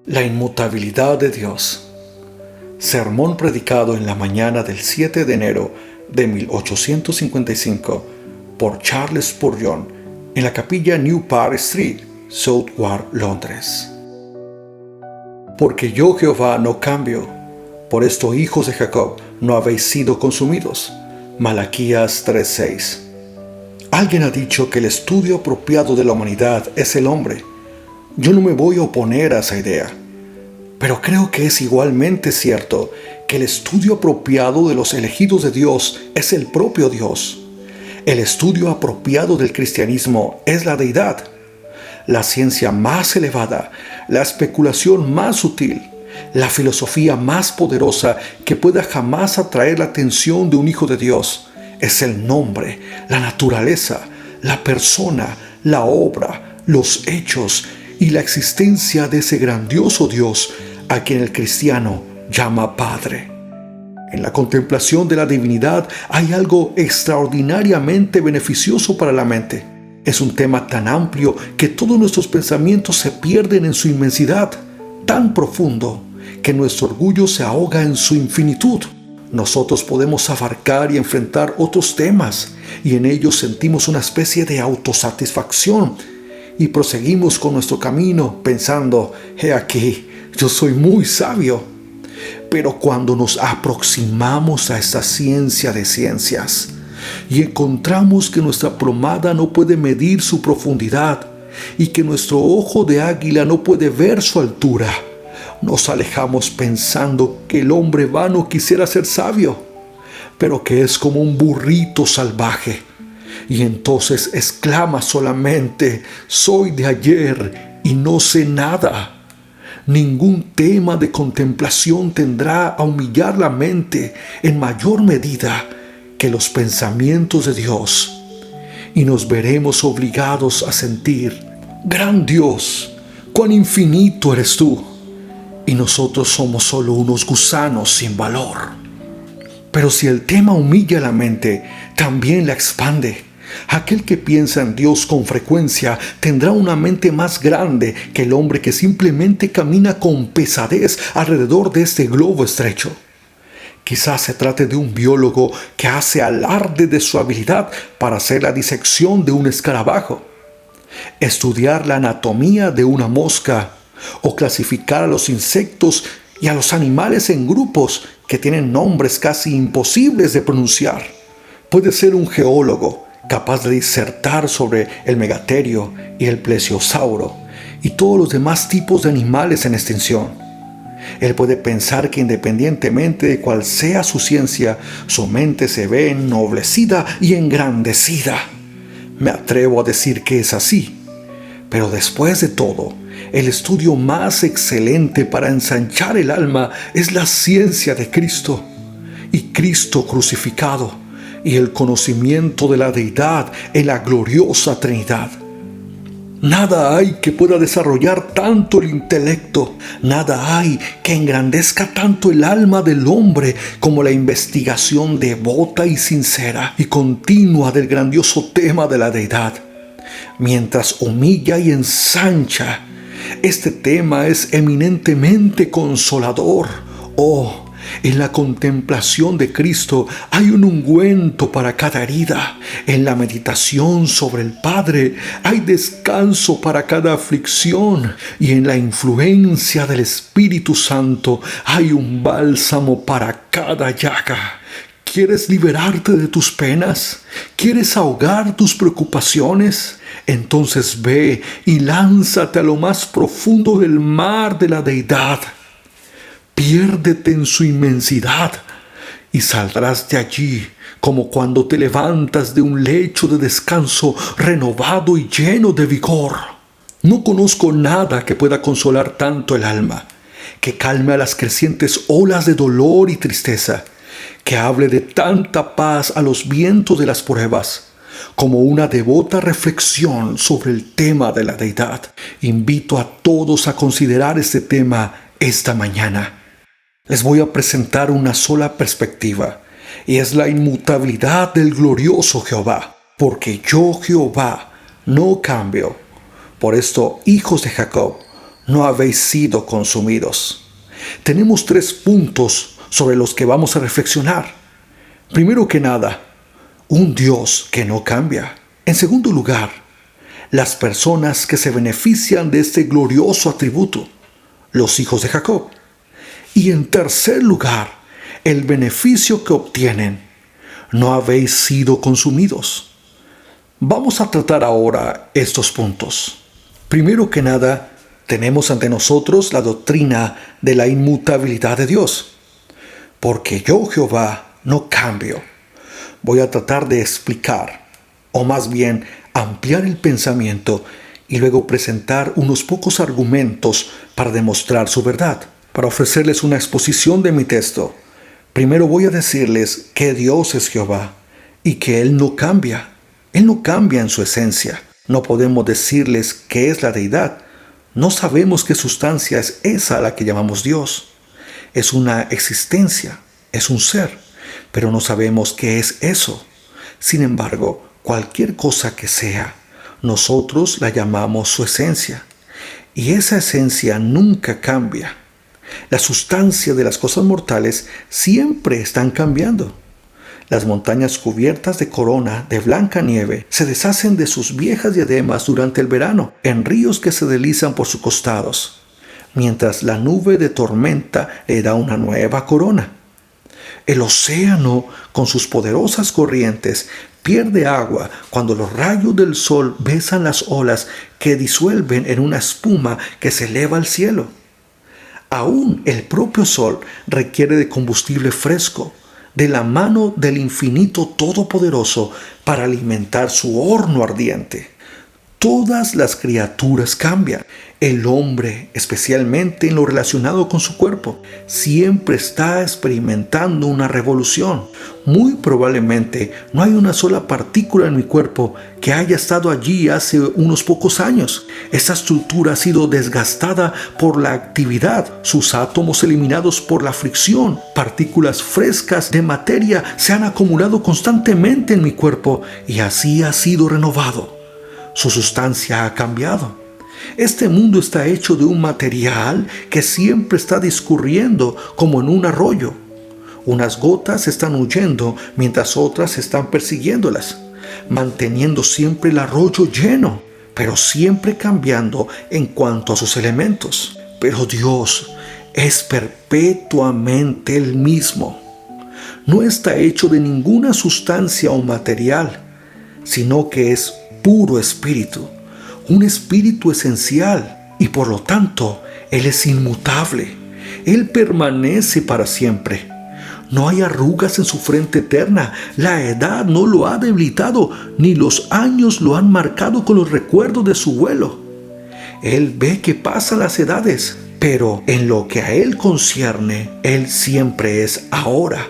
La inmutabilidad de Dios. Sermón predicado en la mañana del 7 de enero de 1855 por Charles Spurgeon en la capilla New Park Street, Southwark, Londres. Porque yo, Jehová, no cambio. Por esto, hijos de Jacob, no habéis sido consumidos. Malaquías 3:6. Alguien ha dicho que el estudio apropiado de la humanidad es el hombre. Yo no me voy a oponer a esa idea, pero creo que es igualmente cierto que el estudio apropiado de los elegidos de Dios es el propio Dios. El estudio apropiado del cristianismo es la deidad. La ciencia más elevada, la especulación más sutil, la filosofía más poderosa que pueda jamás atraer la atención de un hijo de Dios es el nombre, la naturaleza, la persona, la obra, los hechos y la existencia de ese grandioso Dios a quien el cristiano llama Padre. En la contemplación de la divinidad hay algo extraordinariamente beneficioso para la mente. Es un tema tan amplio que todos nuestros pensamientos se pierden en su inmensidad, tan profundo que nuestro orgullo se ahoga en su infinitud. Nosotros podemos abarcar y enfrentar otros temas y en ellos sentimos una especie de autosatisfacción y proseguimos con nuestro camino pensando: he aquí, yo soy muy sabio. Pero cuando nos aproximamos a esta ciencia de ciencias y encontramos que nuestra plomada no puede medir su profundidad y que nuestro ojo de águila no puede ver su altura, nos alejamos pensando que el hombre vano quisiera ser sabio, pero que es como un burrito salvaje. Y entonces exclama solamente: soy de ayer y no sé nada. Ningún tema de contemplación tendrá a humillar la mente en mayor medida que los pensamientos de Dios. Y nos veremos obligados a sentir: gran Dios, cuán infinito eres tú. Y nosotros somos solo unos gusanos sin valor. Pero si el tema humilla la mente, también la expande. Aquel que piensa en Dios con frecuencia tendrá una mente más grande que el hombre que simplemente camina con pesadez alrededor de este globo estrecho. Quizás se trate de un biólogo que hace alarde de su habilidad para hacer la disección de un escarabajo, estudiar la anatomía de una mosca o clasificar a los insectos y a los animales en grupos que tienen nombres casi imposibles de pronunciar. Puede ser un geólogo capaz de disertar sobre el megaterio y el plesiosauro y todos los demás tipos de animales en extinción. Él puede pensar que independientemente de cuál sea su ciencia, su mente se ve ennoblecida y engrandecida. Me atrevo a decir que es así. Pero después de todo, el estudio más excelente para ensanchar el alma es la ciencia de Cristo y Cristo crucificado y el conocimiento de la deidad en la gloriosa Trinidad. Nada hay que pueda desarrollar tanto el intelecto, nada hay que engrandezca tanto el alma del hombre como la investigación devota y sincera y continua del grandioso tema de la deidad. Mientras humilla y ensancha, este tema es eminentemente consolador. En la contemplación de Cristo hay un ungüento para cada herida. En la meditación sobre el Padre hay descanso para cada aflicción. Y en la influencia del Espíritu Santo hay un bálsamo para cada llaga. ¿Quieres liberarte de tus penas? ¿Quieres ahogar tus preocupaciones? Entonces ve y lánzate a lo más profundo del mar de la deidad. Piérdete en su inmensidad y saldrás de allí como cuando te levantas de un lecho de descanso renovado y lleno de vigor. No conozco nada que pueda consolar tanto el alma, que calme a las crecientes olas de dolor y tristeza, que hable de tanta paz a los vientos de las pruebas, como una devota reflexión sobre el tema de la deidad. Invito a todos a considerar este tema esta mañana. Les voy a presentar una sola perspectiva, y es la inmutabilidad del glorioso Jehová, porque yo, Jehová, no cambio. Por esto, hijos de Jacob, no habéis sido consumidos. Tenemos 3 puntos sobre los que vamos a reflexionar. Primero que nada, un Dios que no cambia. En segundo lugar, las personas que se benefician de este glorioso atributo, los hijos de Jacob. Y en tercer lugar, el beneficio que obtienen, no habéis sido consumidos. Vamos a tratar ahora estos puntos. Primero que nada, tenemos ante nosotros la doctrina de la inmutabilidad de Dios. Porque yo, Jehová, no cambio. Voy a tratar de explicar, o más bien ampliar el pensamiento y luego presentar unos pocos argumentos para demostrar su verdad. Para ofrecerles una exposición de mi texto, primero voy a decirles que Dios es Jehová y que Él no cambia. Él no cambia en su esencia. No podemos decirles qué es la deidad. No sabemos qué sustancia es esa a la que llamamos Dios. Es una existencia, es un ser, pero no sabemos qué es eso. Sin embargo, cualquier cosa que sea, nosotros la llamamos su esencia. Y esa esencia nunca cambia. La sustancia de las cosas mortales siempre están cambiando. Las montañas cubiertas de corona de blanca nieve se deshacen de sus viejas diademas durante el verano en ríos que se deslizan por sus costados, mientras la nube de tormenta le da una nueva corona. El océano, con sus poderosas corrientes, pierde agua cuando los rayos del sol besan las olas que disuelven en una espuma que se eleva al cielo. Aún el propio sol requiere de combustible fresco, de la mano del infinito todopoderoso para alimentar su horno ardiente. Todas las criaturas cambian. El hombre, especialmente en lo relacionado con su cuerpo, siempre está experimentando una revolución. Muy probablemente no hay una sola partícula en mi cuerpo que haya estado allí hace unos pocos años. Esta estructura ha sido desgastada por la actividad, sus átomos eliminados por la fricción. Partículas frescas de materia se han acumulado constantemente en mi cuerpo y así ha sido renovado. Su sustancia ha cambiado. Este mundo está hecho de un material que siempre está discurriendo como en un arroyo. Unas gotas están huyendo mientras otras están persiguiéndolas, manteniendo siempre el arroyo lleno, pero siempre cambiando en cuanto a sus elementos. Pero Dios es perpetuamente el mismo. No está hecho de ninguna sustancia o material, sino que es puro espíritu, un espíritu esencial, y por lo tanto Él es inmutable. Él permanece para siempre. No hay arrugas en su frente eterna. La edad no lo ha debilitado, ni los años lo han marcado con los recuerdos de su vuelo. Él ve que pasan las edades, pero en lo que a Él concierne, Él siempre es ahora.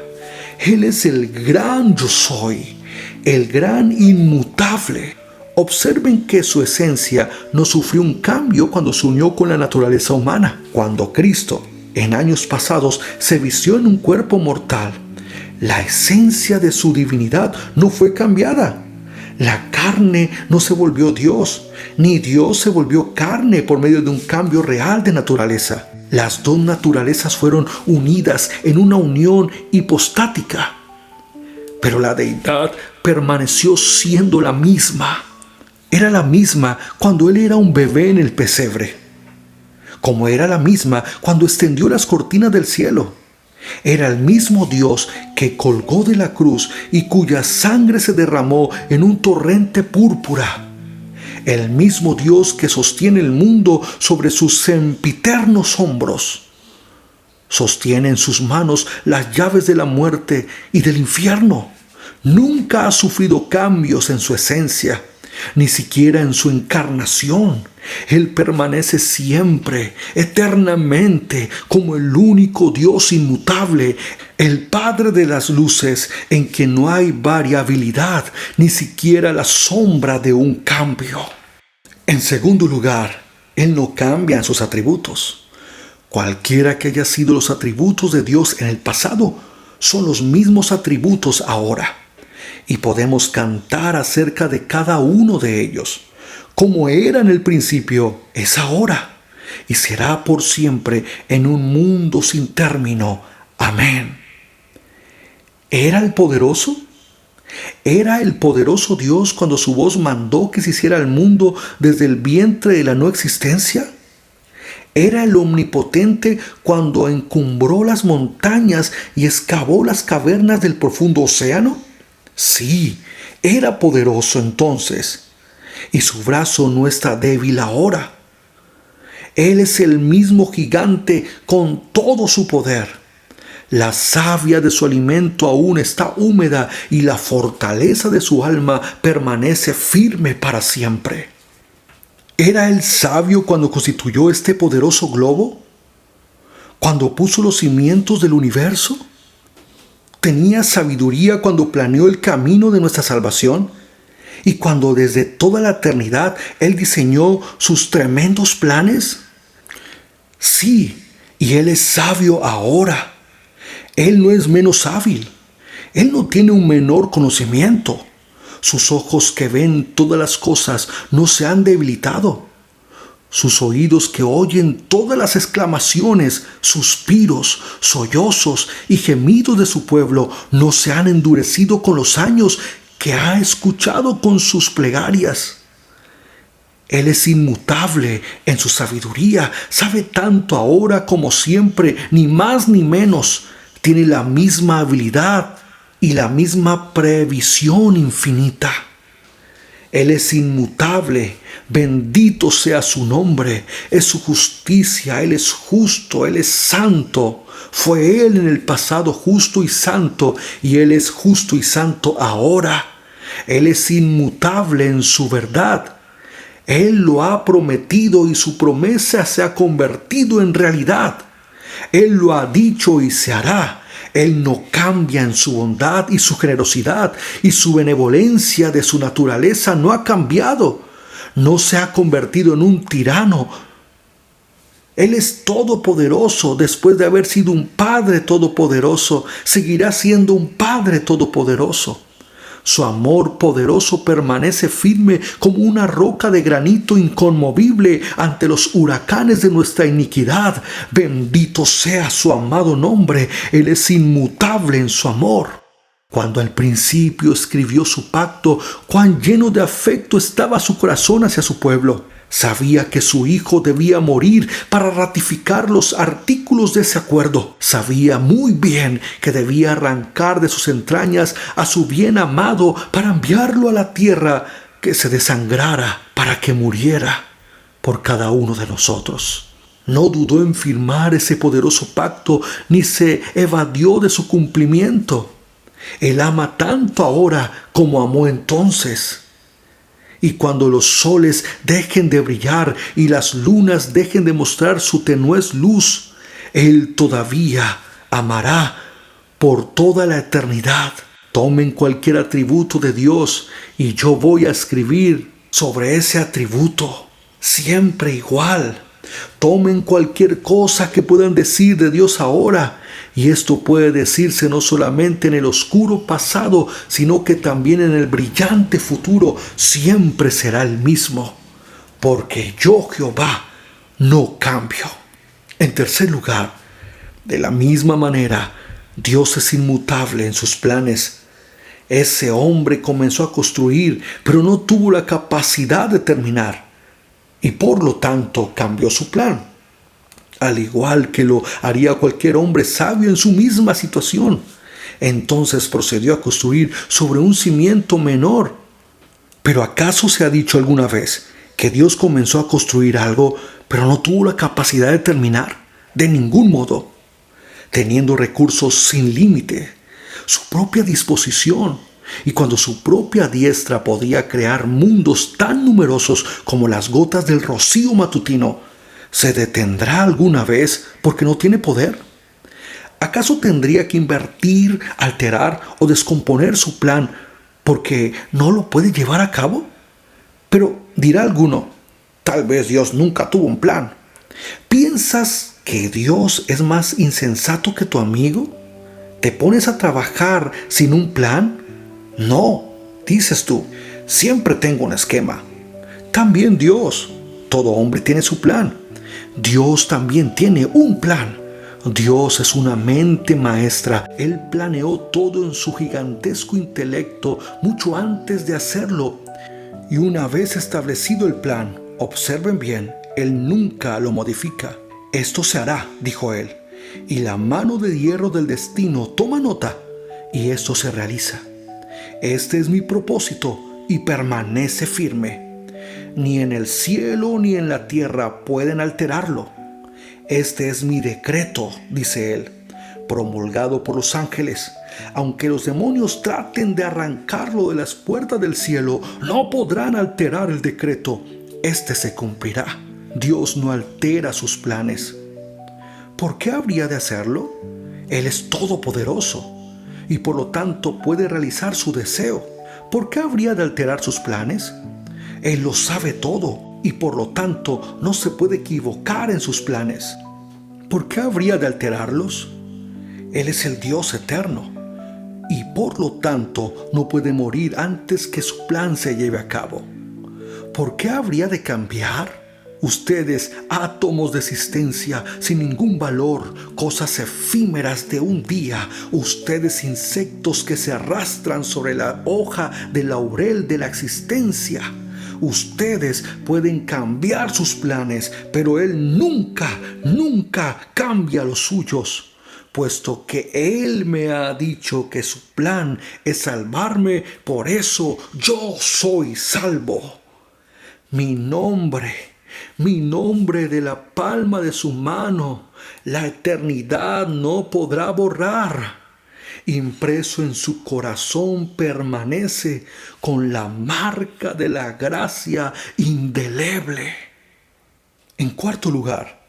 Él es el gran yo soy, el gran inmutable. Observen que su esencia no sufrió un cambio cuando se unió con la naturaleza humana. Cuando Cristo, en años pasados, se vistió en un cuerpo mortal, la esencia de su divinidad no fue cambiada. La carne no se volvió Dios, ni Dios se volvió carne por medio de un cambio real de naturaleza. Las dos naturalezas fueron unidas en una unión hipostática. Pero la deidad permaneció siendo la misma. Era la misma cuando Él era un bebé en el pesebre, como era la misma cuando extendió las cortinas del cielo. Era el mismo Dios que colgó de la cruz y cuya sangre se derramó en un torrente púrpura. El mismo Dios que sostiene el mundo sobre sus sempiternos hombros. Sostiene en sus manos las llaves de la muerte y del infierno. Nunca ha sufrido cambios en su esencia, ni siquiera en su encarnación. Él permanece siempre, eternamente, como el único Dios inmutable, el Padre de las luces, en quien no hay variabilidad, ni siquiera la sombra de un cambio. En segundo lugar, Él no cambia en sus atributos. Cualquiera que haya sido los atributos de Dios en el pasado, son los mismos atributos ahora. Y podemos cantar acerca de cada uno de ellos. Como era en el principio, es ahora. y será por siempre en un mundo sin término. Amén. ¿Era el poderoso? ¿Era el poderoso Dios cuando su voz mandó que se hiciera el mundo desde el vientre de la no existencia? ¿Era el omnipotente cuando encumbró las montañas y excavó las cavernas del profundo océano? Sí, era poderoso entonces, y su brazo no está débil ahora. Él es el mismo gigante con todo su poder. La savia de su alimento aún está húmeda y la fortaleza de su alma permanece firme para siempre. ¿Era él sabio cuando constituyó este poderoso globo? ¿Cuando puso los cimientos del universo? ¿Tenía sabiduría cuando planeó el camino de nuestra salvación? ¿Y cuando desde toda la eternidad Él diseñó sus tremendos planes? Sí, y Él es sabio ahora. Él no es menos hábil. Él no tiene un menor conocimiento. Sus ojos que ven todas las cosas no se han debilitado. Sus oídos que oyen todas las exclamaciones, suspiros, sollozos y gemidos de su pueblo no se han endurecido con los años que ha escuchado con sus plegarias. Él es inmutable en su sabiduría, sabe tanto ahora como siempre, ni más ni menos. Tiene la misma habilidad y la misma previsión infinita. Él es inmutable, bendito sea su nombre, es su justicia, Él es justo, Él es santo. Fue Él en el pasado justo y santo, y Él es justo y santo ahora. Él es inmutable en su verdad. Él lo ha prometido y su promesa se ha convertido en realidad. Él lo ha dicho y se hará. Él no cambia en su bondad y su generosidad, y su benevolencia de su naturaleza no ha cambiado. No se ha convertido en un tirano. Él es todopoderoso. Después de haber sido un Padre todopoderoso, seguirá siendo un Padre todopoderoso. Su amor poderoso permanece firme como una roca de granito inconmovible ante los huracanes de nuestra iniquidad. Bendito sea su amado nombre. Él es inmutable en su amor. Cuando al principio escribió su pacto, cuán lleno de afecto estaba su corazón hacia su pueblo. Sabía que su hijo debía morir para ratificar los artículos de ese acuerdo. Sabía muy bien que debía arrancar de sus entrañas a su bien amado para enviarlo a la tierra, que se desangrara para que muriera por cada uno de nosotros. No dudó en firmar ese poderoso pacto, ni se evadió de su cumplimiento. Él ama tanto ahora como amó entonces. Y cuando los soles dejen de brillar y las lunas dejen de mostrar su tenue luz, Él todavía amará por toda la eternidad. Tomen cualquier atributo de Dios y yo voy a escribir sobre ese atributo, siempre igual. Tomen cualquier cosa que puedan decir de Dios ahora, y esto puede decirse no solamente en el oscuro pasado, sino que también en el brillante futuro. Siempre será el mismo, porque yo, Jehová, no cambio. En tercer lugar, de la misma manera, Dios es inmutable en sus planes. Ese hombre comenzó a construir, pero no tuvo la capacidad de terminar, y por lo tanto cambió su plan, al igual que lo haría cualquier hombre sabio en su misma situación. Entonces procedió a construir sobre un cimiento menor. ¿Pero acaso se ha dicho alguna vez que Dios comenzó a construir algo, pero no tuvo la capacidad de terminar? De ningún modo. Teniendo recursos sin límite, su propia disposición, y cuando su propia diestra podía crear mundos tan numerosos como las gotas del rocío matutino, ¿se detendrá alguna vez porque no tiene poder? ¿Acaso tendría que invertir, alterar o descomponer su plan porque no lo puede llevar a cabo? Pero dirá alguno, tal vez Dios nunca tuvo un plan. ¿Piensas que Dios es más insensato que tu amigo? ¿Te pones a trabajar sin un plan? No, dices tú, siempre tengo un esquema. También Dios, todo hombre tiene su plan. Dios también tiene un plan. Dios es una mente maestra. Él planeó todo en su gigantesco intelecto mucho antes de hacerlo. Y una vez establecido el plan, observen bien, Él nunca lo modifica. Esto se hará, dijo Él, y la mano de hierro del destino toma nota, y esto se realiza. Este es mi propósito y permanece firme. Ni en el cielo ni en la tierra pueden alterarlo. Este es mi decreto, dice Él, promulgado por los ángeles. Aunque los demonios traten de arrancarlo de las puertas del cielo, no podrán alterar el decreto. Este se cumplirá. Dios no altera sus planes. ¿Por qué habría de hacerlo? Él es todopoderoso y por lo tanto puede realizar su deseo. ¿Por qué habría de alterar sus planes? Él lo sabe todo y por lo tanto no se puede equivocar en sus planes. ¿Por qué habría de alterarlos? Él es el Dios eterno y por lo tanto no puede morir antes que su plan se lleve a cabo. ¿Por qué habría de cambiar? Ustedes, átomos de existencia sin ningún valor, cosas efímeras de un día, ustedes, insectos que se arrastran sobre la hoja del laurel de la existencia. Ustedes pueden cambiar sus planes, pero Él nunca cambia los suyos, puesto que Él me ha dicho que su plan es salvarme, por eso yo soy salvo. Mi nombre de la palma de su mano, la eternidad no podrá borrar. Impreso en su corazón permanece con la marca de la gracia indeleble. En cuarto lugar,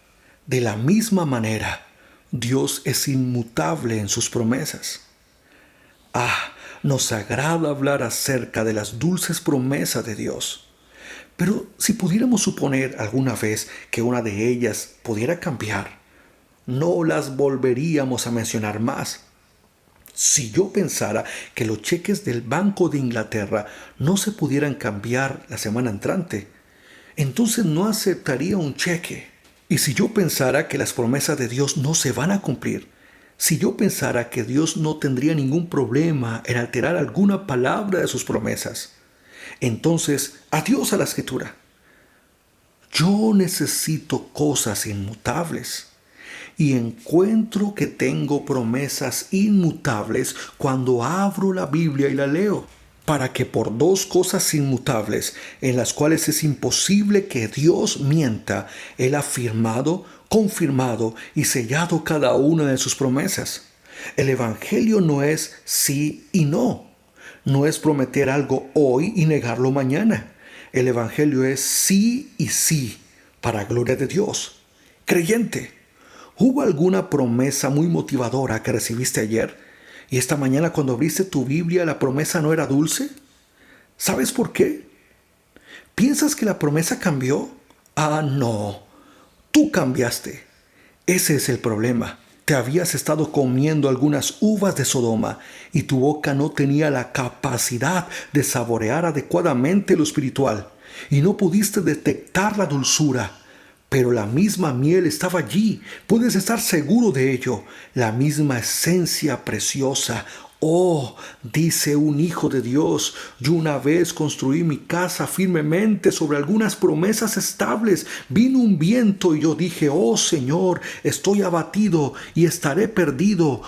de la misma manera, Dios es inmutable en sus promesas. Nos agrada hablar acerca de las dulces promesas de Dios. Pero si pudiéramos suponer alguna vez que una de ellas pudiera cambiar, no las volveríamos a mencionar más. Si yo pensara que los cheques del Banco de Inglaterra no se pudieran cambiar la semana entrante, entonces no aceptaría un cheque. Y si yo pensara que las promesas de Dios no se van a cumplir, si yo pensara que Dios no tendría ningún problema en alterar alguna palabra de sus promesas, entonces adiós a la Escritura. Yo necesito cosas inmutables. Y encuentro que tengo promesas inmutables cuando abro la Biblia y la leo, para que por dos cosas inmutables, en las cuales es imposible que Dios mienta, Él ha firmado, confirmado y sellado cada una de sus promesas. El Evangelio no es sí y no. No es prometer algo hoy y negarlo mañana. El Evangelio es sí y sí, para gloria de Dios. Creyente, ¿hubo alguna promesa muy motivadora que recibiste ayer y esta mañana cuando abriste tu Biblia la promesa no era dulce? ¿Sabes por qué? ¿Piensas que la promesa cambió? No, tú cambiaste. Ese es el problema. Te habías estado comiendo algunas uvas de Sodoma y tu boca no tenía la capacidad de saborear adecuadamente lo espiritual y no pudiste detectar la dulzura. Pero la misma miel estaba allí, puedes estar seguro de ello, la misma esencia preciosa. Dice un hijo de Dios, yo una vez construí mi casa firmemente sobre algunas promesas estables. Vino un viento y yo dije, Señor, estoy abatido y estaré perdido.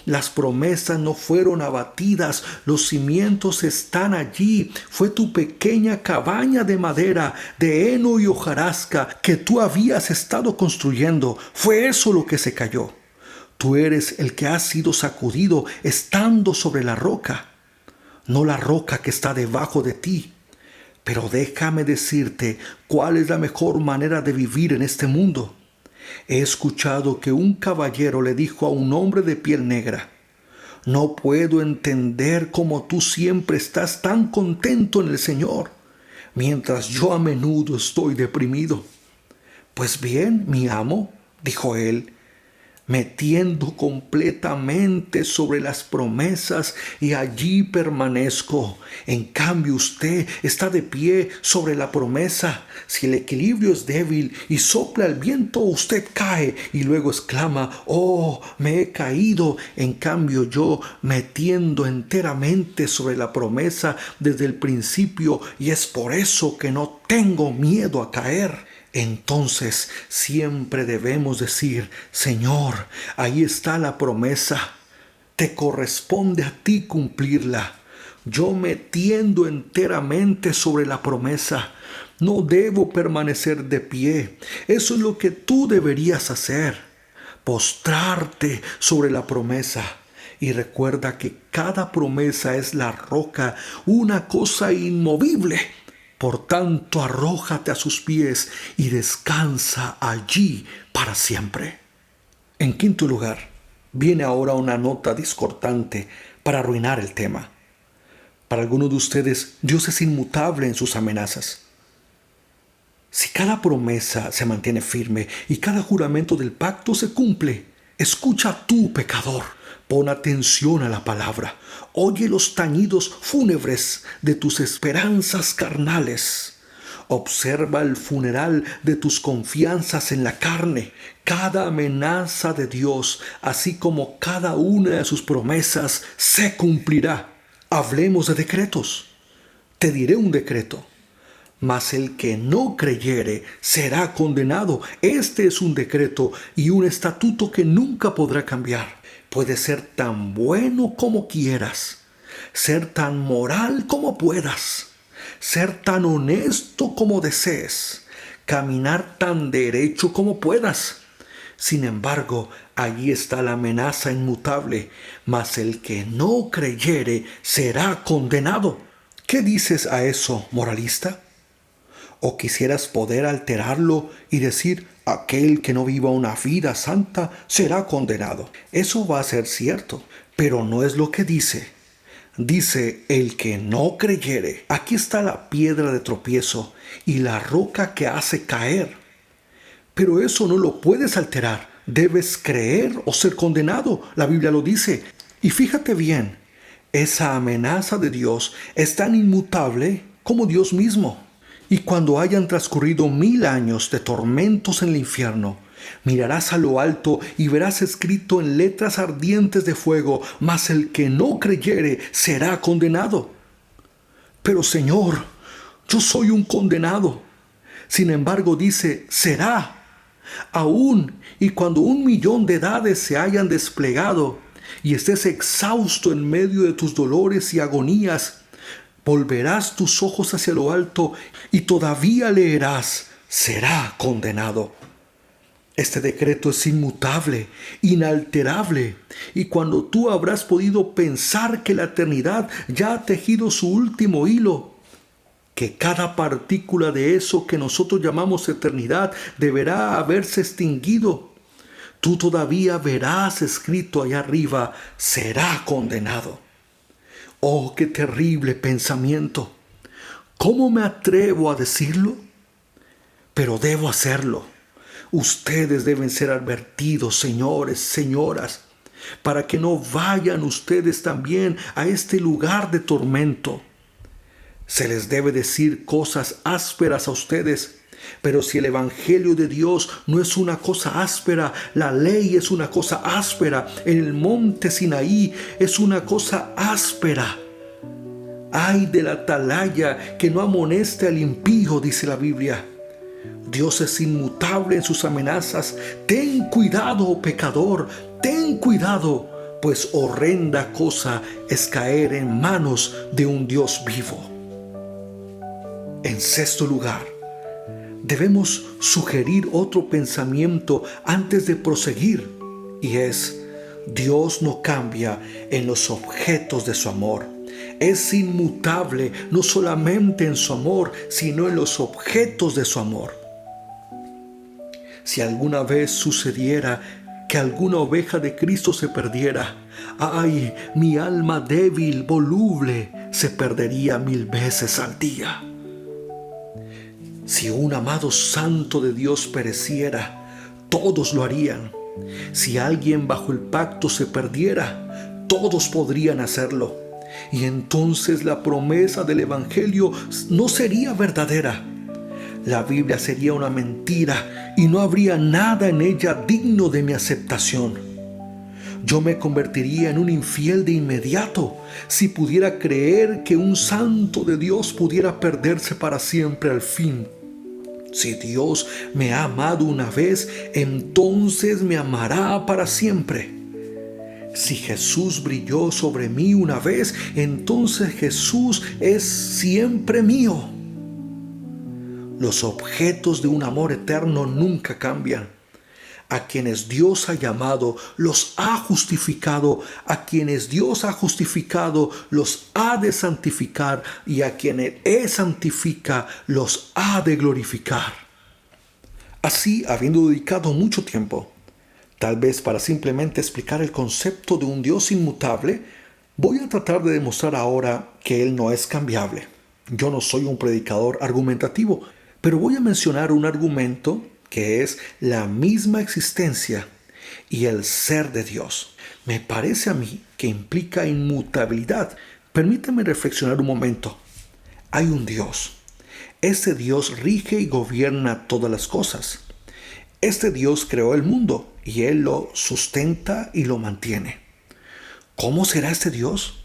Las promesas no fueron abatidas, los cimientos están allí. Fue tu pequeña cabaña de madera, de heno y hojarasca que tú habías estado construyendo. Fue eso lo que se cayó. Tú eres el que ha sido sacudido estando sobre la roca, no la roca que está debajo de ti. Pero déjame decirte cuál es la mejor manera de vivir en este mundo. He escuchado que un caballero le dijo a un hombre de piel negra, no puedo entender cómo tú siempre estás tan contento en el Señor, mientras yo a menudo estoy deprimido. Pues bien, mi amo, dijo él, metiendo completamente sobre las promesas y allí permanezco. En cambio, usted está de pie sobre la promesa. Si el equilibrio es débil y sopla el viento, usted cae y luego exclama: oh, me he caído. En cambio, yo metiendo enteramente sobre la promesa desde el principio, y es por eso que no tengo miedo a caer. Entonces siempre debemos decir: Señor, ahí está la promesa, te corresponde a ti cumplirla. Yo me tiendo enteramente sobre la promesa, no debo permanecer de pie. Eso es lo que tú deberías hacer: postrarte sobre la promesa. Y recuerda que cada promesa es la roca, una cosa inmovible. Por tanto, arrójate a sus pies y descansa allí para siempre. En quinto lugar, viene ahora una nota discordante para arruinar el tema. Para algunos de ustedes, Dios es inmutable en sus amenazas. Si cada promesa se mantiene firme y cada juramento del pacto se cumple, escucha tú, pecador. Pon atención a la palabra. Oye los tañidos fúnebres de tus esperanzas carnales. Observa el funeral de tus confianzas en la carne. Cada amenaza de Dios, así como cada una de sus promesas, se cumplirá. Hablemos de decretos. Te diré un decreto: mas el que no creyere será condenado. Este es un decreto y un estatuto que nunca podrá cambiar. Puedes ser tan bueno como quieras, ser tan moral como puedas, ser tan honesto como desees, caminar tan derecho como puedas. Sin embargo, allí está la amenaza inmutable: mas el que no creyere será condenado. ¿Qué dices a eso, moralista? ¿O quisieras poder alterarlo y decir: aquel que no viva una vida santa será condenado? Eso va a ser cierto, pero no es lo que dice. Dice: el que no creyere. Aquí está la piedra de tropiezo y la roca que hace caer. Pero eso no lo puedes alterar. Debes creer o ser condenado. La Biblia lo dice. Y fíjate bien, esa amenaza de Dios es tan inmutable como Dios mismo. Y cuando hayan transcurrido 1000 años de tormentos en el infierno, mirarás a lo alto y verás escrito en letras ardientes de fuego: mas el que no creyere será condenado. Pero Señor, yo soy un condenado. Sin embargo, dice: será. Aún y cuando 1.000.000 de edades se hayan desplegado y estés exhausto en medio de tus dolores y agonías, volverás tus ojos hacia lo alto y todavía leerás: será condenado. Este decreto es inmutable, inalterable, y cuando tú habrás podido pensar que la eternidad ya ha tejido su último hilo, que cada partícula de eso que nosotros llamamos eternidad deberá haberse extinguido, tú todavía verás escrito allá arriba: será condenado. ¡Oh, qué terrible pensamiento! ¿Cómo me atrevo a decirlo? Pero debo hacerlo. Ustedes deben ser advertidos, señores, señoras, para que no vayan ustedes también a este lugar de tormento. Se les debe decir cosas ásperas a ustedes, pero si el Evangelio de Dios no es una cosa áspera, la ley es una cosa áspera, el monte Sinaí es una cosa áspera. Ay de la atalaya que no amoneste al impío, dice la Biblia. Dios es inmutable en sus amenazas. Ten cuidado, oh pecador, ten cuidado, pues horrenda cosa es caer en manos de un Dios vivo. En sexto lugar, debemos sugerir otro pensamiento antes de proseguir, y es: Dios no cambia en los objetos de su amor. Es inmutable no solamente en su amor, sino en los objetos de su amor. Si alguna vez sucediera que alguna oveja de Cristo se perdiera, ¡ay! Mi alma débil, voluble, se perdería 1000 veces al día. Si un amado santo de Dios pereciera, todos lo harían. Si alguien bajo el pacto se perdiera, todos podrían hacerlo. Y entonces la promesa del Evangelio no sería verdadera. La Biblia sería una mentira y no habría nada en ella digno de mi aceptación. Yo me convertiría en un infiel de inmediato si pudiera creer que un santo de Dios pudiera perderse para siempre al fin. Si Dios me ha amado una vez, entonces me amará para siempre. Si Jesús brilló sobre mí una vez, entonces Jesús es siempre mío. Los objetos de un amor eterno nunca cambian. A quienes Dios ha llamado, los ha justificado. A quienes Dios ha justificado, los ha de santificar. Y a quienes Él santifica, los ha de glorificar. Así, habiendo dedicado mucho tiempo, tal vez para simplemente explicar el concepto de un Dios inmutable, voy a tratar de demostrar ahora que Él no es cambiable. Yo no soy un predicador argumentativo, pero voy a mencionar un argumento que es la misma existencia y el ser de Dios. Me parece a mí que implica inmutabilidad. Permítame reflexionar un momento. Hay un Dios. Este Dios rige y gobierna todas las cosas. Este Dios creó el mundo y Él lo sustenta y lo mantiene. ¿Cómo será este Dios?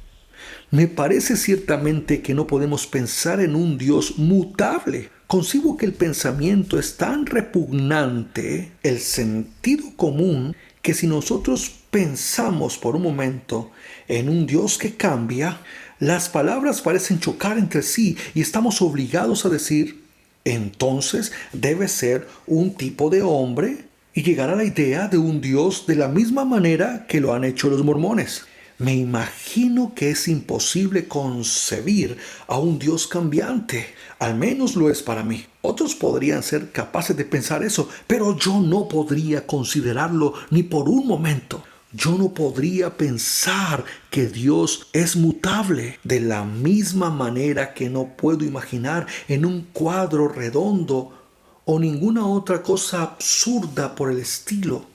Me parece ciertamente que no podemos pensar en un Dios mutable. Concibo que el pensamiento es tan repugnante, el sentido común, que si nosotros pensamos por un momento en un Dios que cambia, las palabras parecen chocar entre sí y estamos obligados a decir, entonces debe ser un tipo de hombre, y llegar a la idea de un Dios de la misma manera que lo han hecho los mormones. Me imagino que es imposible concebir a un Dios cambiante. Al menos lo es para mí. Otros podrían ser capaces de pensar eso, pero yo no podría considerarlo ni por un momento. Yo no podría pensar que Dios es mutable de la misma manera que no puedo imaginar en un cuadro redondo o ninguna otra cosa absurda por el estilo.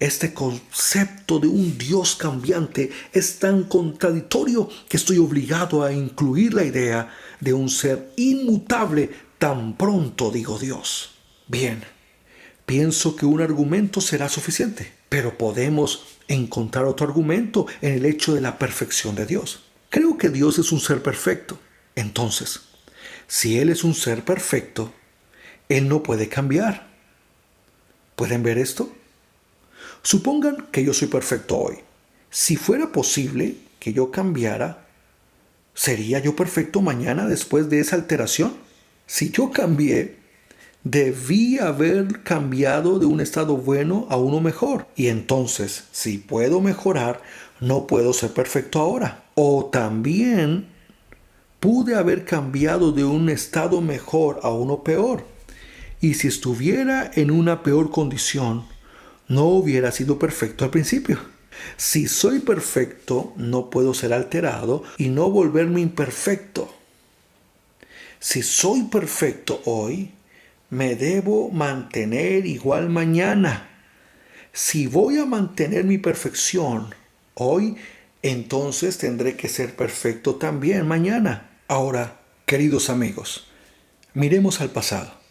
Este concepto de un Dios cambiante es tan contradictorio que estoy obligado a incluir la idea de un ser inmutable tan pronto digo Dios. Bien, pienso que un argumento será suficiente, pero podemos encontrar otro argumento en el hecho de la perfección de Dios. Creo que Dios es un ser perfecto. Entonces, si Él es un ser perfecto, Él no puede cambiar. ¿Pueden ver esto? Supongan que yo soy perfecto hoy. Si fuera posible que yo cambiara, ¿sería yo perfecto mañana después de esa alteración? Si yo cambié, debí haber cambiado de un estado bueno a uno mejor. Y entonces, si puedo mejorar, no puedo ser perfecto ahora. O también pude haber cambiado de un estado mejor a uno peor. Y si estuviera en una peor condición, no hubiera sido perfecto al principio. Si soy perfecto, no puedo ser alterado y no volverme imperfecto. Si soy perfecto hoy, me debo mantener igual mañana. Si voy a mantener mi perfección hoy, entonces tendré que ser perfecto también mañana. Ahora, queridos amigos, miremos al pasado.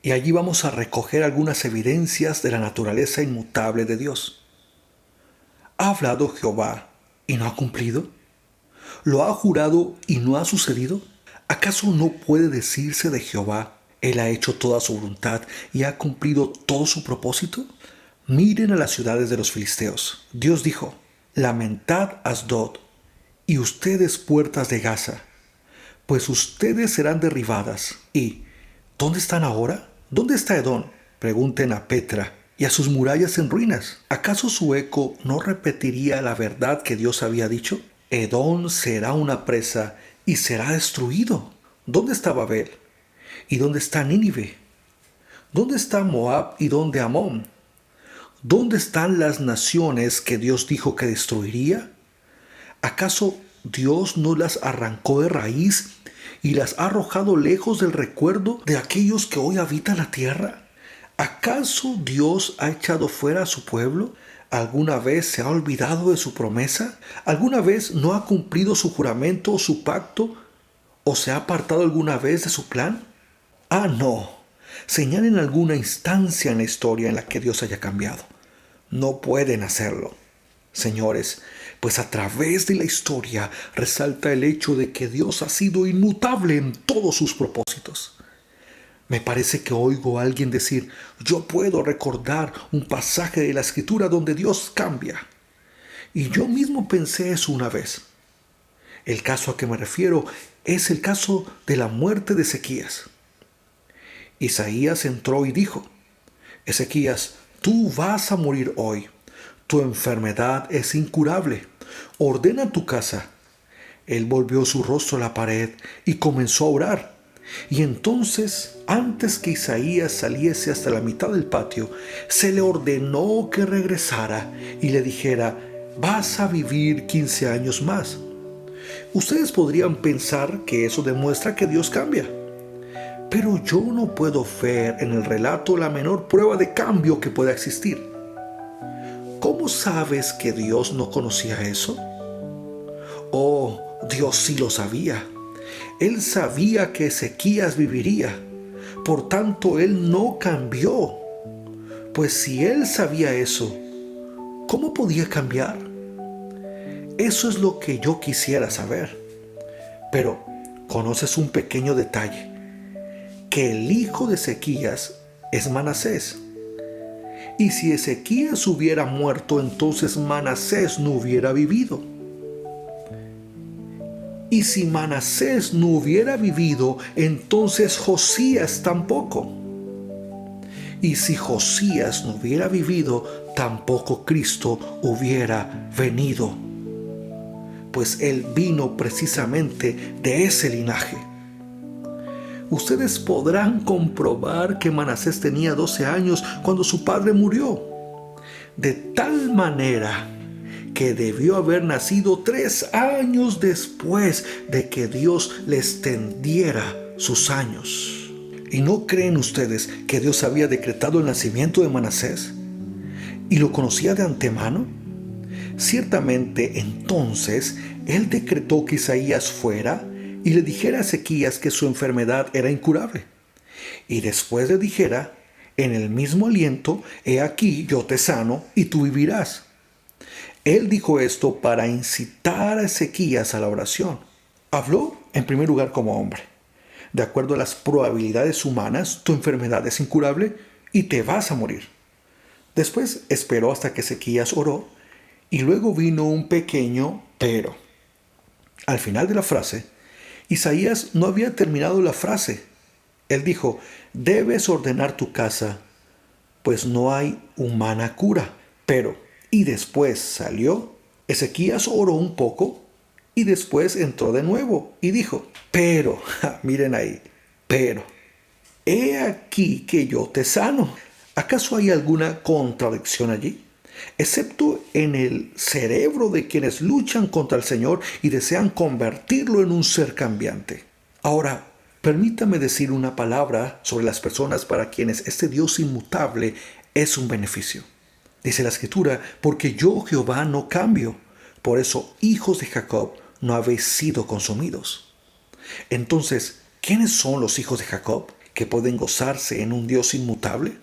Y allí vamos a recoger algunas evidencias de la naturaleza inmutable de Dios. ¿Ha hablado Jehová y no ha cumplido? ¿Lo ha jurado y no ha sucedido? ¿Acaso no puede decirse de Jehová, Él ha hecho toda su voluntad y ha cumplido todo su propósito? Miren a las ciudades de los filisteos. Dios dijo, lamentad Asdod, y ustedes puertas de Gaza, pues ustedes serán derribadas. ¿Y dónde están ahora? ¿Dónde está Edom? Pregunten a Petra y a sus murallas en ruinas. ¿Acaso su eco no repetiría la verdad que Dios había dicho? Edom será una presa y será destruido. ¿Dónde está Babel? ¿Y dónde está Nínive? ¿Dónde está Moab y dónde Amón? ¿Dónde están las naciones que Dios dijo que destruiría? ¿Acaso Dios no las arrancó de raíz y las ha arrojado lejos del recuerdo de aquellos que hoy habitan la tierra? ¿Acaso Dios ha echado fuera a su pueblo? ¿Alguna vez se ha olvidado de su promesa? ¿Alguna vez no ha cumplido su juramento o su pacto? ¿O se ha apartado alguna vez de su plan? Ah, no. Señalen alguna instancia en la historia en la que Dios haya cambiado. No pueden hacerlo. Señores, pues a través de la historia resalta el hecho de que Dios ha sido inmutable en todos sus propósitos. Me parece que oigo a alguien decir, yo puedo recordar un pasaje de la Escritura donde Dios cambia. Y yo mismo pensé eso una vez. El caso a que me refiero es el caso de la muerte de Ezequías. Isaías entró y dijo, Ezequías, tú vas a morir hoy. Tu enfermedad es incurable. Ordena tu casa. Él volvió su rostro a la pared y comenzó a orar. Y entonces, antes que Isaías saliese hasta la mitad del patio, se le ordenó que regresara y le dijera, vas a vivir 15 años más. Ustedes podrían pensar que eso demuestra que Dios cambia. Pero yo no puedo ver en el relato la menor prueba de cambio que pueda existir. ¿Cómo sabes que Dios no conocía eso? Oh, Dios sí lo sabía. Él sabía que Ezequías viviría. Por tanto, Él no cambió. Pues si Él sabía eso, ¿cómo podía cambiar? Eso es lo que yo quisiera saber. Pero, ¿conoces un pequeño detalle? Que el hijo de Ezequías es Manasés. Y si Ezequías hubiera muerto, entonces Manasés no hubiera vivido. Y si Manasés no hubiera vivido, entonces Josías tampoco. Y si Josías no hubiera vivido, tampoco Cristo hubiera venido. Pues Él vino precisamente de ese linaje. Ustedes podrán comprobar que Manasés tenía 12 años cuando su padre murió. De tal manera que debió haber nacido 3 años después de que Dios le extendiera sus años. ¿Y no creen ustedes que Dios había decretado el nacimiento de Manasés? ¿Y lo conocía de antemano? Ciertamente entonces Él decretó que Isaías fuera y le dijera a Ezequías que su enfermedad era incurable. Y después le dijera, en el mismo aliento, he aquí yo te sano y tú vivirás. Él dijo esto para incitar a Ezequías a la oración. Habló en primer lugar como hombre. De acuerdo a las probabilidades humanas, tu enfermedad es incurable y te vas a morir. Después esperó hasta que Ezequías oró y luego vino un pequeño pero. Al final de la frase, Isaías no había terminado la frase. Él dijo, debes ordenar tu casa, pues no hay humana cura. Pero, y después salió, Ezequías oró un poco y después entró de nuevo y dijo, pero, miren ahí, pero, he aquí que yo te sano. ¿Acaso hay alguna contradicción allí? Excepto en el cerebro de quienes luchan contra el Señor y desean convertirlo en un ser cambiante. Ahora, permítame decir una palabra sobre las personas para quienes este Dios inmutable es un beneficio. Dice la Escritura, porque yo Jehová no cambio, por eso hijos de Jacob no habéis sido consumidos. Entonces, ¿quiénes son los hijos de Jacob que pueden gozarse en un Dios inmutable?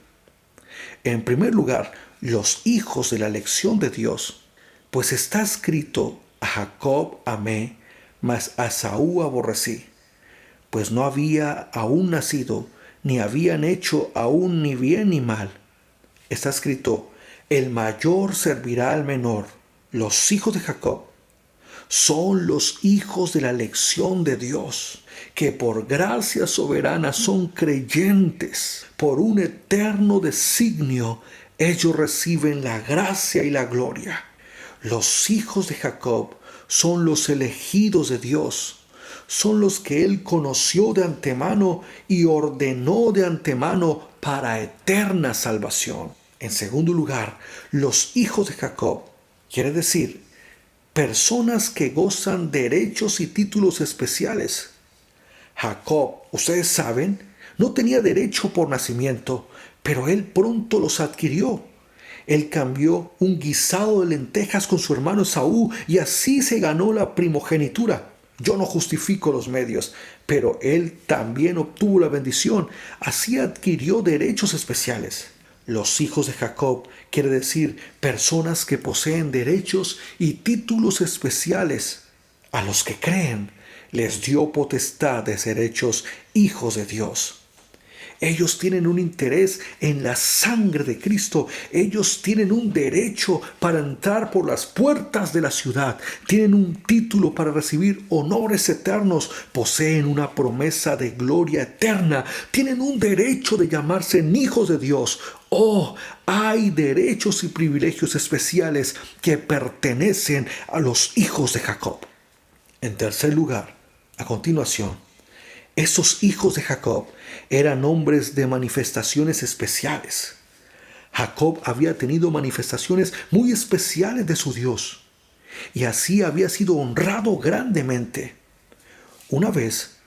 En primer lugar, los hijos de la elección de Dios, pues está escrito, a Jacob amé, mas a Esaú aborrecí, pues no había aún nacido, ni habían hecho aún ni bien ni mal. Está escrito, el mayor servirá al menor. Los hijos de Jacob son los hijos de la elección de Dios, que por gracia soberana son creyentes. Por un eterno designio, ellos reciben la gracia y la gloria. Los hijos de Jacob son los elegidos de Dios. Son los que Él conoció de antemano y ordenó de antemano para eterna salvación. En segundo lugar, los hijos de Jacob, quiere decir, personas que gozan derechos y títulos especiales. Jacob, ustedes saben, no tenía derecho por nacimiento, pero él pronto los adquirió. Él cambió un guisado de lentejas con su hermano Esaú y así se ganó la primogenitura. Yo no justifico los medios, pero él también obtuvo la bendición. Así adquirió derechos especiales. Los hijos de Jacob quiere decir personas que poseen derechos y títulos especiales. A los que creen les dio potestad de ser hechos hijos de Dios. Ellos tienen un interés en la sangre de Cristo. Ellos tienen un derecho para entrar por las puertas de la ciudad. Tienen un título para recibir honores eternos. Poseen una promesa de gloria eterna. Tienen un derecho de llamarse hijos de Dios. Oh, hay derechos y privilegios especiales que pertenecen a los hijos de Jacob. En tercer lugar, a continuación, esos hijos de Jacob eran hombres de manifestaciones especiales. Jacob había tenido manifestaciones muy especiales de su Dios y así había sido honrado grandemente. Una vez,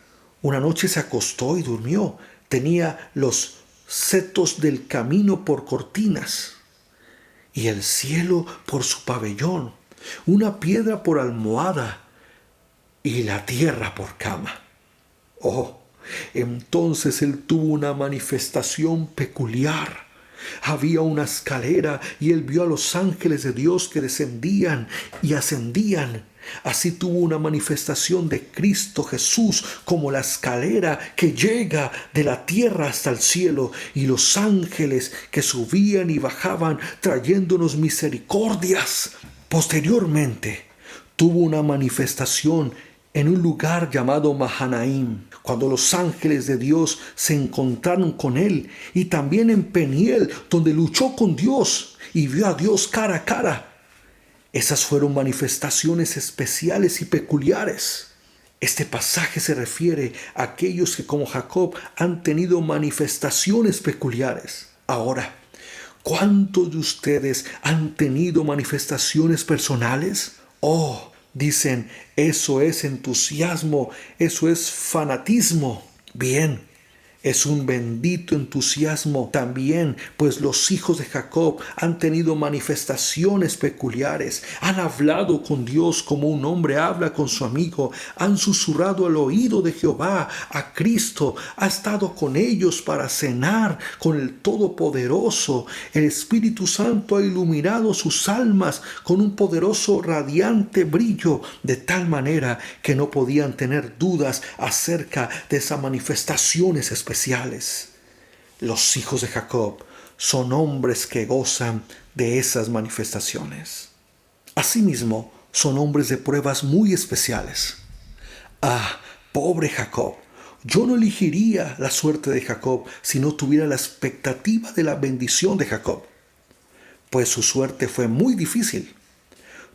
una noche se acostó y durmió. Tenía los setos del camino por cortinas y el cielo por su pabellón, una piedra por almohada y la tierra por cama. Oh, entonces él tuvo una manifestación peculiar. Había una escalera y él vio a los ángeles de Dios que descendían y ascendían. Así tuvo una manifestación de Cristo Jesús como la escalera que llega de la tierra hasta el cielo y los ángeles que subían y bajaban trayéndonos misericordias. Posteriormente tuvo una manifestación en un lugar llamado Mahanaim, cuando los ángeles de Dios se encontraron con él, y también en Peniel, donde luchó con Dios y vio a Dios cara a cara. Esas fueron manifestaciones especiales y peculiares. Este pasaje se refiere a aquellos que como Jacob han tenido manifestaciones peculiares. Ahora, ¿cuántos de ustedes han tenido manifestaciones personales? Oh, dicen, eso es entusiasmo, eso es fanatismo. Bien, es un bendito entusiasmo también, pues los hijos de Jacob han tenido manifestaciones peculiares, han hablado con Dios como un hombre habla con su amigo, han susurrado al oído de Jehová, a Cristo, ha estado con ellos para cenar con el Todopoderoso. El Espíritu Santo ha iluminado sus almas con un poderoso radiante brillo, de tal manera que no podían tener dudas acerca de esas manifestaciones especiales. Los hijos de Jacob son hombres que gozan de esas manifestaciones. Asimismo, son hombres de pruebas muy especiales. Ah, pobre Jacob. Yo no elegiría la suerte de Jacob si no tuviera la expectativa de la bendición de Jacob, pues su suerte fue muy difícil.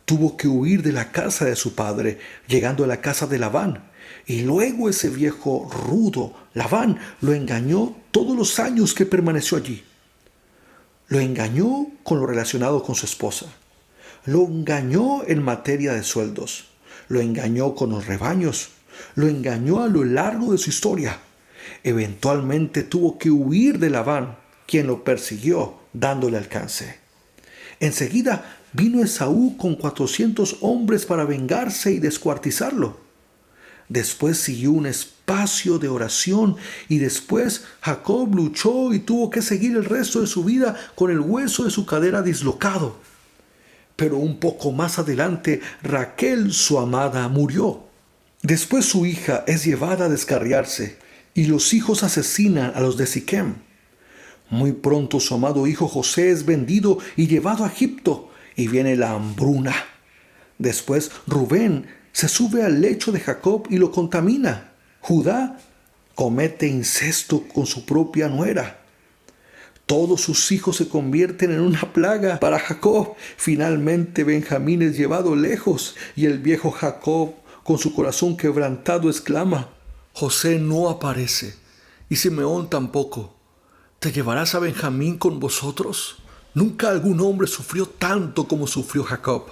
Tuvo que huir de la casa de su padre, llegando a la casa de Labán. Y luego ese viejo rudo, Labán, lo engañó todos los años que permaneció allí. Lo engañó con lo relacionado con su esposa. Lo engañó en materia de sueldos. Lo engañó con los rebaños. Lo engañó a lo largo de su historia. Eventualmente tuvo que huir de Labán, quien lo persiguió, dándole alcance. Enseguida vino Esaú con 400 hombres para vengarse y descuartizarlo. Después siguió un espacio de oración y después Jacob luchó y tuvo que seguir el resto de su vida con el hueso de su cadera dislocado. Pero un poco más adelante Raquel, su amada, murió. Después su hija es llevada a descarriarse y los hijos asesinan a los de Siquem. Muy pronto su amado hijo José es vendido y llevado a Egipto y viene la hambruna. Después Rubén se sube al lecho de Jacob y lo contamina. Judá comete incesto con su propia nuera. Todos sus hijos se convierten en una plaga para Jacob. Finalmente Benjamín es llevado lejos y el viejo Jacob, con su corazón quebrantado, exclama: José no aparece y Simeón tampoco. ¿Te llevarás a Benjamín con vosotros? Nunca algún hombre sufrió tanto como sufrió Jacob.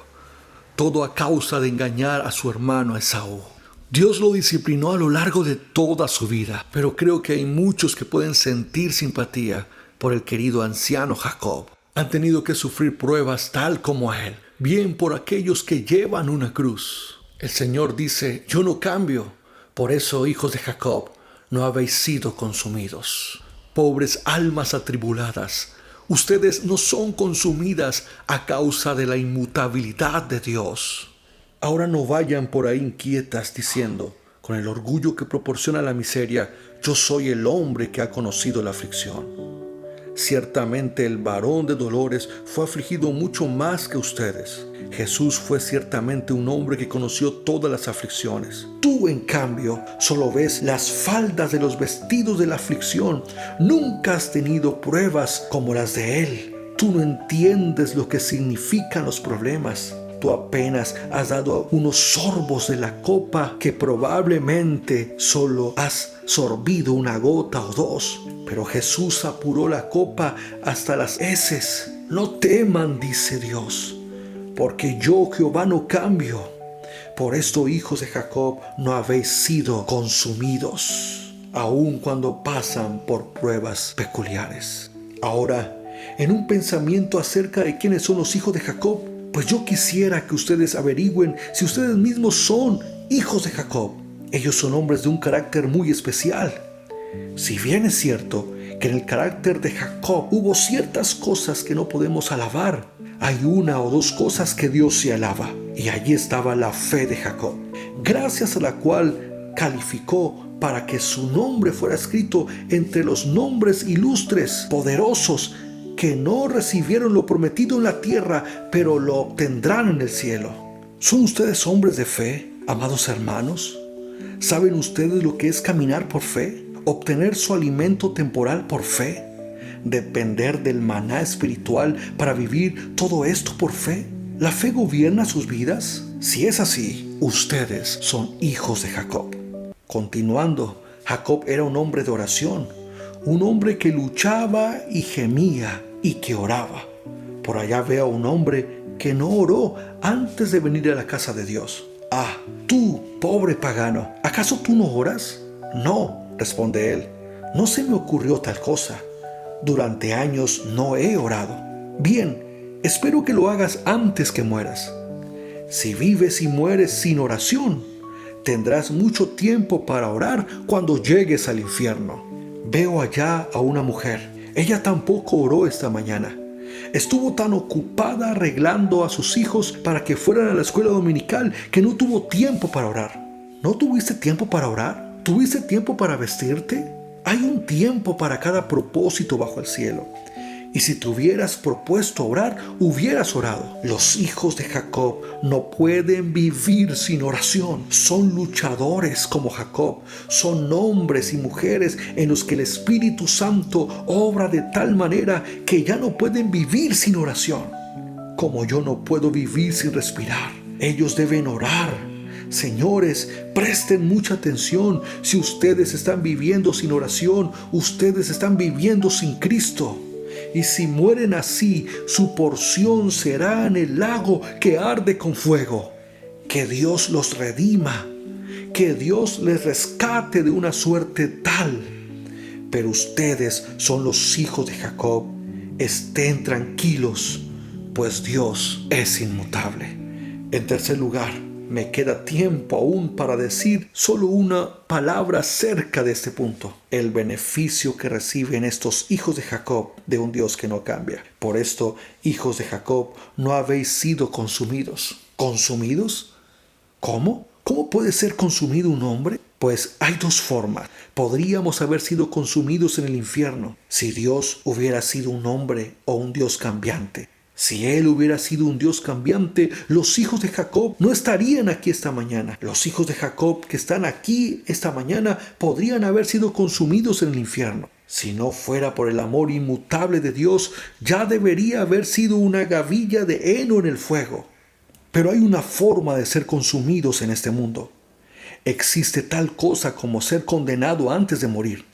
Todo a causa de engañar a su hermano Esaú. Dios lo disciplinó a lo largo de toda su vida, pero creo que hay muchos que pueden sentir simpatía por el querido anciano Jacob. Han tenido que sufrir pruebas tal como él, bien por aquellos que llevan una cruz. El Señor dice, yo no cambio. Por eso, hijos de Jacob, no habéis sido consumidos. Pobres almas atribuladas, ustedes no son consumidas a causa de la inmutabilidad de Dios. Ahora no vayan por ahí inquietas diciendo, con el orgullo que proporciona la miseria, yo soy el hombre que ha conocido la aflicción. Ciertamente el varón de dolores fue afligido mucho más que ustedes. Jesús fue ciertamente un hombre que conoció todas las aflicciones. Tú, en cambio, solo ves las faldas de los vestidos de la aflicción. Nunca has tenido pruebas como las de él. Tú no entiendes lo que significan los problemas. Tú apenas has dado unos sorbos de la copa que probablemente solo has sorbido una gota o dos. Pero Jesús apuró la copa hasta las heces. No teman, dice Dios, porque yo, Jehová, no cambio. Por esto, hijos de Jacob, no habéis sido consumidos, aun cuando pasan por pruebas peculiares. Ahora, en un pensamiento acerca de quiénes son los hijos de Jacob, pues yo quisiera que ustedes averigüen si ustedes mismos son hijos de Jacob. Ellos son hombres de un carácter muy especial. Si bien es cierto que en el carácter de Jacob hubo ciertas cosas que no podemos alabar, hay una o dos cosas que Dios sí alaba. Y allí estaba la fe de Jacob, gracias a la cual calificó para que su nombre fuera escrito entre los nombres ilustres, poderosos, que no recibieron lo prometido en la tierra, pero lo obtendrán en el cielo. ¿Son ustedes hombres de fe, amados hermanos? ¿Saben ustedes lo que es caminar por fe? ¿Obtener su alimento temporal por fe? ¿Depender del maná espiritual para vivir todo esto por fe? ¿La fe gobierna sus vidas? Si es así, ustedes son hijos de Jacob. Continuando, Jacob era un hombre de oración, un hombre que luchaba y gemía y que oraba. Por allá veo a un hombre que no oró antes de venir a la casa de Dios. Ah, tú, pobre pagano, ¿acaso tú no oras? No, responde él, no se me ocurrió tal cosa. Durante años no he orado. Bien, espero que lo hagas antes que mueras. Si vives y mueres sin oración, tendrás mucho tiempo para orar cuando llegues al infierno. Veo allá a una mujer. Ella tampoco oró esta mañana. Estuvo tan ocupada arreglando a sus hijos para que fueran a la escuela dominical que no tuvo tiempo para orar. ¿No tuviste tiempo para orar? ¿Tuviste tiempo para vestirte? Hay un tiempo para cada propósito bajo el cielo. Y si te hubieras propuesto orar, hubieras orado. Los hijos de Jacob no pueden vivir sin oración. Son luchadores como Jacob. Son hombres y mujeres en los que el Espíritu Santo obra de tal manera que ya no pueden vivir sin oración. Como yo no puedo vivir sin respirar. Ellos deben orar. Señores, presten mucha atención. Si ustedes están viviendo sin oración, ustedes están viviendo sin Cristo. Y si mueren así, su porción será en el lago que arde con fuego. Que Dios los redima, que Dios les rescate de una suerte tal. Pero ustedes son los hijos de Jacob. Estén tranquilos, pues Dios es inmutable. En tercer lugar, me queda tiempo aún para decir solo una palabra acerca de este punto. El beneficio que reciben estos hijos de Jacob de un Dios que no cambia. Por esto, hijos de Jacob, no habéis sido consumidos. ¿Consumidos? ¿Cómo? ¿Cómo puede ser consumido un hombre? Pues hay dos formas. Podríamos haber sido consumidos en el infierno si Dios hubiera sido un hombre o un Dios cambiante. Si Él hubiera sido un Dios cambiante, los hijos de Jacob no estarían aquí esta mañana. Los hijos de Jacob que están aquí esta mañana podrían haber sido consumidos en el infierno. Si no fuera por el amor inmutable de Dios, ya debería haber sido una gavilla de heno en el fuego. Pero hay una forma de ser consumidos en este mundo. Existe tal cosa como ser condenado antes de morir.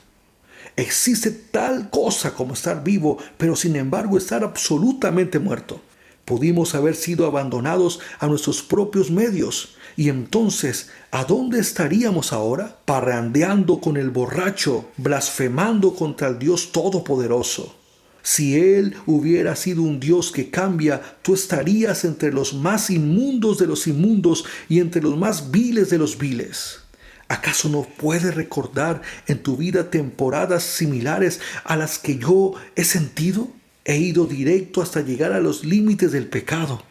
Existe tal cosa como estar vivo, pero sin embargo estar absolutamente muerto. Pudimos haber sido abandonados a nuestros propios medios. Y entonces, ¿a dónde estaríamos ahora? Parrandeando con el borracho, blasfemando contra el Dios Todopoderoso. Si Él hubiera sido un Dios que cambia, tú estarías entre los más inmundos de los inmundos y entre los más viles de los viles. ¿Acaso no puedes recordar en tu vida temporadas similares a las que yo he sentido? He ido directo hasta llegar a los límites del pecado.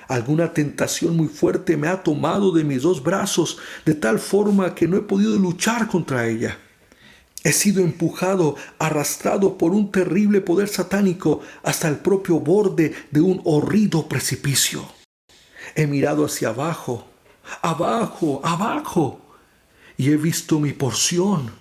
Alguna tentación muy fuerte me ha tomado de mis dos brazos, de tal forma que no he podido luchar contra ella. He sido empujado, arrastrado por un terrible poder satánico hasta el propio borde de un horrido precipicio. He mirado hacia abajo, abajo, abajo, y he visto mi porción.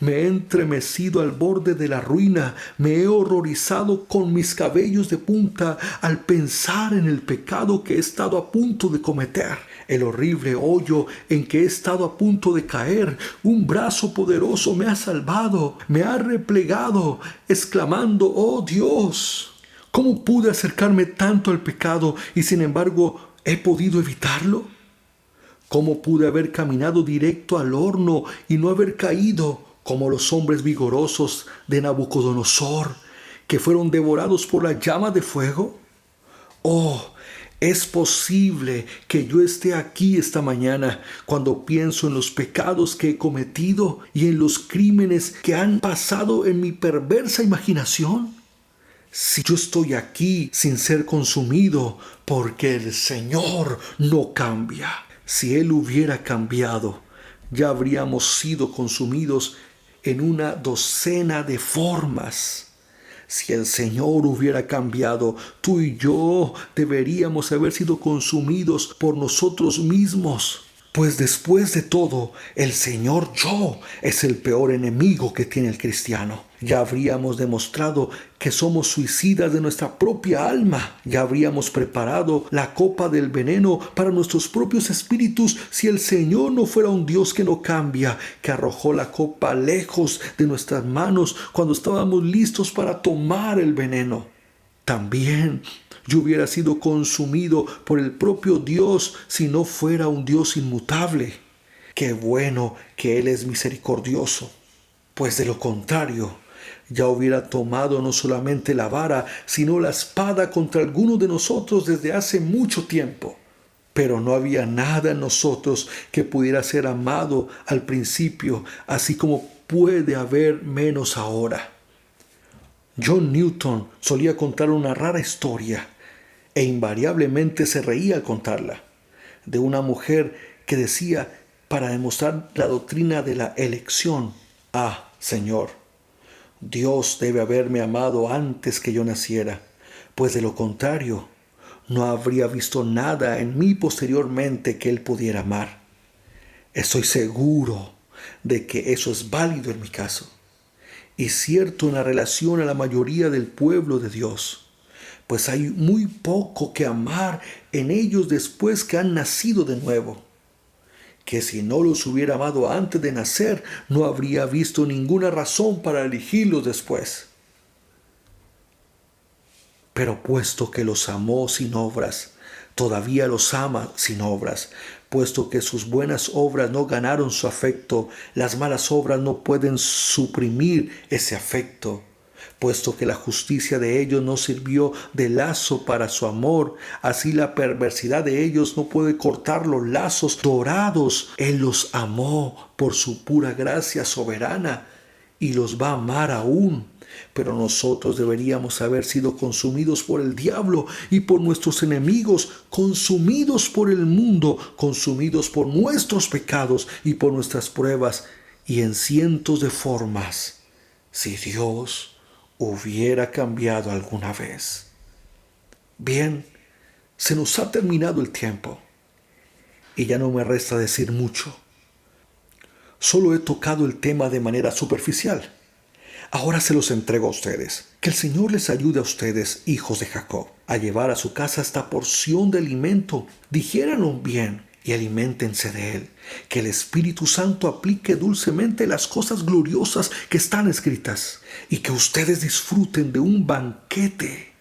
Me he entremecido al borde de la ruina, me he horrorizado con mis cabellos de punta al pensar en el pecado que he estado a punto de cometer, el horrible hoyo en que he estado a punto de caer. Un brazo poderoso me ha salvado, me ha replegado, exclamando: «¡Oh Dios! ¿Cómo pude acercarme tanto al pecado y sin embargo he podido evitarlo? ¿Cómo pude haber caminado directo al horno y no haber caído como los hombres vigorosos de Nabucodonosor, que fueron devorados por la llama de fuego? Oh, es posible que yo esté aquí esta mañana cuando pienso en los pecados que he cometido y en los crímenes que han pasado en mi perversa imaginación. Si yo estoy aquí sin ser consumido, porque el Señor no cambia. Si Él hubiera cambiado, ya habríamos sido consumidos en una docena de formas. Si el Señor hubiera cambiado, tú y yo deberíamos haber sido consumidos por nosotros mismos. Pues después de todo, el Señor yo es el peor enemigo que tiene el cristiano. Ya habríamos demostrado que somos suicidas de nuestra propia alma. Ya habríamos preparado la copa del veneno para nuestros propios espíritus si el Señor no fuera un Dios que no cambia, que arrojó la copa lejos de nuestras manos cuando estábamos listos para tomar el veneno. También yo hubiera sido consumido por el propio Dios si no fuera un Dios inmutable. Qué bueno que Él es misericordioso, pues de lo contrario, ya hubiera tomado no solamente la vara, sino la espada contra alguno de nosotros desde hace mucho tiempo. Pero no había nada en nosotros que pudiera ser amado al principio, así como puede haber menos ahora. John Newton solía contar una rara historia, e invariablemente se reía al contarla, de una mujer que decía, para demostrar la doctrina de la elección: «Ah, Señor, Dios debe haberme amado antes que yo naciera, pues de lo contrario, no habría visto nada en mí posteriormente que Él pudiera amar». Estoy seguro de que eso es válido en mi caso, y cierto en la relación a la mayoría del pueblo de Dios, pues hay muy poco que amar en ellos después que han nacido de nuevo, que si no los hubiera amado antes de nacer, no habría visto ninguna razón para elegirlos después. Pero puesto que los amó sin obras, todavía los ama sin obras. Puesto que sus buenas obras no ganaron su afecto, las malas obras no pueden suprimir ese afecto. Puesto que la justicia de ellos no sirvió de lazo para su amor, así la perversidad de ellos no puede cortar los lazos dorados. Él los amó por su pura gracia soberana y los va a amar aún. Pero nosotros deberíamos haber sido consumidos por el diablo y por nuestros enemigos, consumidos por el mundo, consumidos por nuestros pecados y por nuestras pruebas, y en cientos de formas, si Dios hubiera cambiado alguna vez. Bien, se nos ha terminado el tiempo y ya no me resta decir mucho. Solo he tocado el tema de manera superficial. Ahora se los entrego a ustedes. Que el Señor les ayude a ustedes, hijos de Jacob, a llevar a su casa esta porción de alimento. Digiéranlo bien y aliméntense de él. Que el Espíritu Santo aplique dulcemente las cosas gloriosas que están escritas. Y que ustedes disfruten de un banquete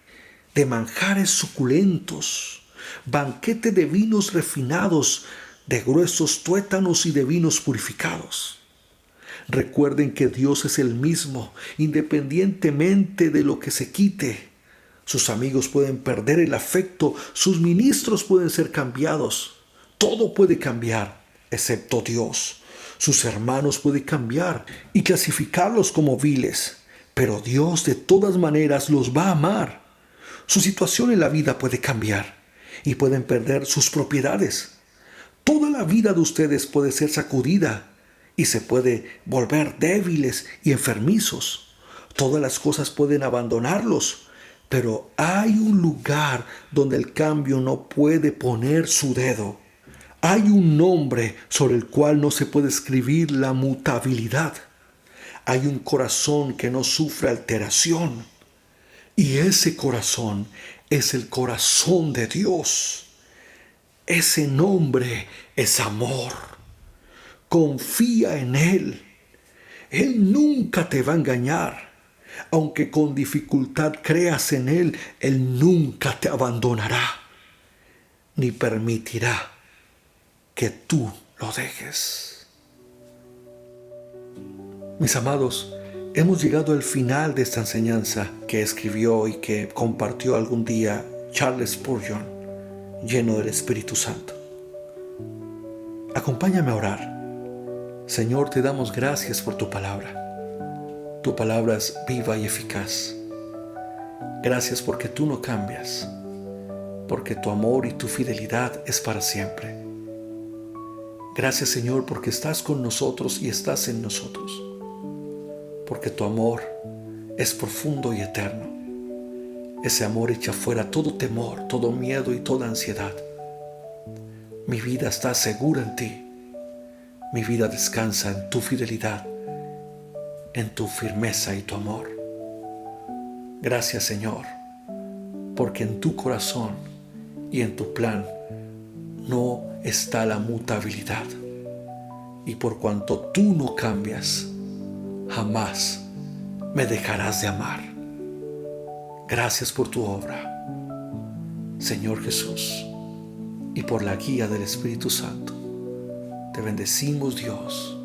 de manjares suculentos, banquete de vinos refinados, de gruesos tuétanos y de vinos purificados. Recuerden que Dios es el mismo, independientemente de lo que se quite. Sus amigos pueden perder el afecto, sus ministros pueden ser cambiados. Todo puede cambiar, excepto Dios. Sus hermanos pueden cambiar y clasificarlos como viles, pero Dios de todas maneras los va a amar. Su situación en la vida puede cambiar y pueden perder sus propiedades. Toda la vida de ustedes puede ser sacudida y se puede volver débiles y enfermizos. Todas las cosas pueden abandonarlos, pero hay un lugar donde el cambio no puede poner su dedo. Hay un nombre sobre el cual no se puede escribir la mutabilidad. Hay un corazón que no sufre alteración. Y ese corazón es el corazón de Dios. Ese nombre es amor. Confía en Él. Él nunca te va a engañar. Aunque con dificultad creas en Él, Él nunca te abandonará, ni permitirá que tú lo dejes. Mis amados, hemos llegado al final de esta enseñanza que escribió y que compartió algún día Charles Spurgeon, lleno del Espíritu Santo. Acompáñame a orar. Señor, te damos gracias por tu palabra. Tu palabra es viva y eficaz. Gracias porque tú no cambias, porque tu amor y tu fidelidad es para siempre. Gracias, Señor, porque estás con nosotros y estás en nosotros, porque tu amor es profundo y eterno. Ese amor echa fuera todo temor, todo miedo y toda ansiedad. Mi vida está segura en ti. Mi vida descansa en tu fidelidad, en tu firmeza y tu amor. Gracias, Señor, porque en tu corazón y en tu plan no está la mutabilidad. Y por cuanto tú no cambias, jamás me dejarás de amar. Gracias por tu obra, Señor Jesús, y por la guía del Espíritu Santo. Te bendecimos, Dios,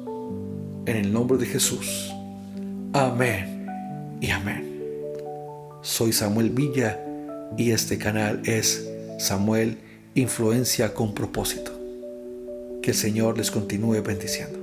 en el nombre de Jesús. Amén y amén. Soy Samuel Villa y este canal es Samuel Influencia con Propósito. Que el Señor les continúe bendiciendo.